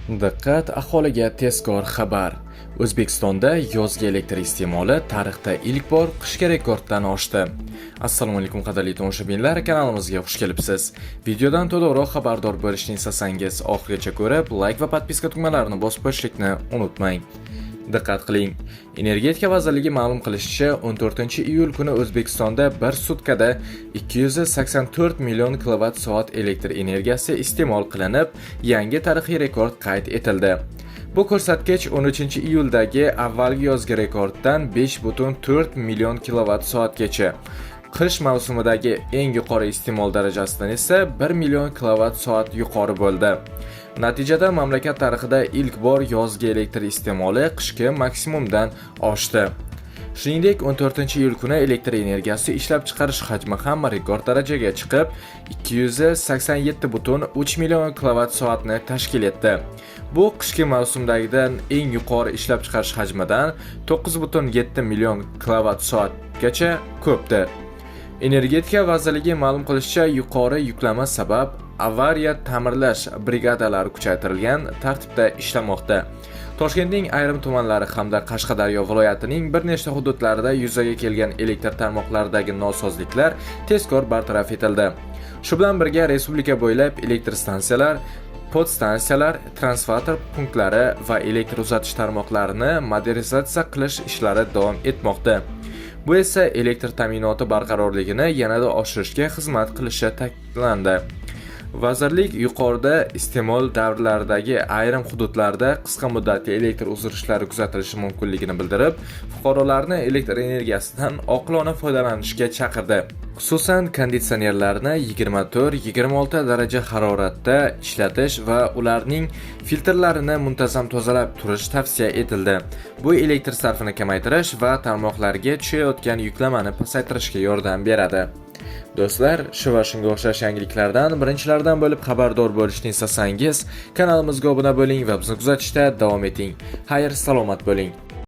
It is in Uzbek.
Diqqat, aholiga tezkor xabar. O'zbekistonda yozgi elektr iste'moli tarixda ilk bor qishki rekorddan oshdi. Assalomu alaykum qadrli tomoshabinlar, kanalimizga xush kelibsiz. Videodan to'liqroq xabardor bo'lishni istasangiz, oxirigacha ko'rib, like va podpiska tugmalarini bosib qo'yishni unutmang. Diqqat qiling. Energetika vazirligi ma'lum qilishicha, 14-iyul kuni O'zbekistonda bir sutkada 284 million kilovat-soat elektr energiyasi iste'mol qilinib, yangi tarixiy rekord qayd etildi. Bu ko'rsatkich 13-iyuldagi avvalgi yozgi rekorddan 5,4 million kilovat-soatgacha. Qish mavsumidagi eng yuqori iste'mol darajasidan esa 1 million kilovat-soat yuqori bo'ldi. Natijada mamlakat tarixida ilk bor yozgi elektr iste'moli qishki maksimumdan oshdi. Shuningdek, 14-iyul kuni elektr energiyasi ishlab chiqarish hajmi ham rekord darajaga chiqib, 287,3 million kilovat-soatni tashkil etdi. Bu qishki mavsumdagidan eng yuqori ishlab chiqarish hajmidan 9,7 million kilovat-soatgacha ko'pdir. Energetika vazirligi ma'lum qilishicha, yuqori yuklama sabab avariya ta'mirlash brigadalari kuchaytirilgan tartibda ishlamoqda. Toshkentning ayrim tumanlari hamda Qashqadaryo viloyatining bir nechta hududlarida yuzaga kelgan elektr tarmoqlaridagi nosozliklar tezkor bartaraf etildi. Shu bilan birga respublika bo'ylab elektr stansiyalar, podstansiyalar, transformator punktlari va elektr uzatish tarmoqlarini modernizatsiya qilish ishlari davom etmoqda. Bu esa elektr ta'minoti barqarorligini yanada oshirishga xizmat qilishi ta'kidlandi. Vazirlik yuqorida iste'mol davrlaridagi ayrim hududlarda qisqa muddatli elektr uzilishlari kuzatilishi mumkinligini bildirib, fuqarolarni elektr energiyasidan oqilona foydalanishga chaqirdi. Xususan, konditsionerlarni 24-26 daraja haroratda ishlatish va ularning filtrlarini muntazam tozalab turish tavsiya etildi. Bu elektr sarfini kamaytirish va tarmoqlarga tushayotgan yuklamani pasaytirishga yordam beradi. Do'stlar, shu va shunga o'xshash yangiliklardan birinchilardan bo'lib xabardor bo'lishni istasangiz, kanalimizga obuna bo'ling va bizni kuzatishda davom eting. Xayr, salomat bo'ling.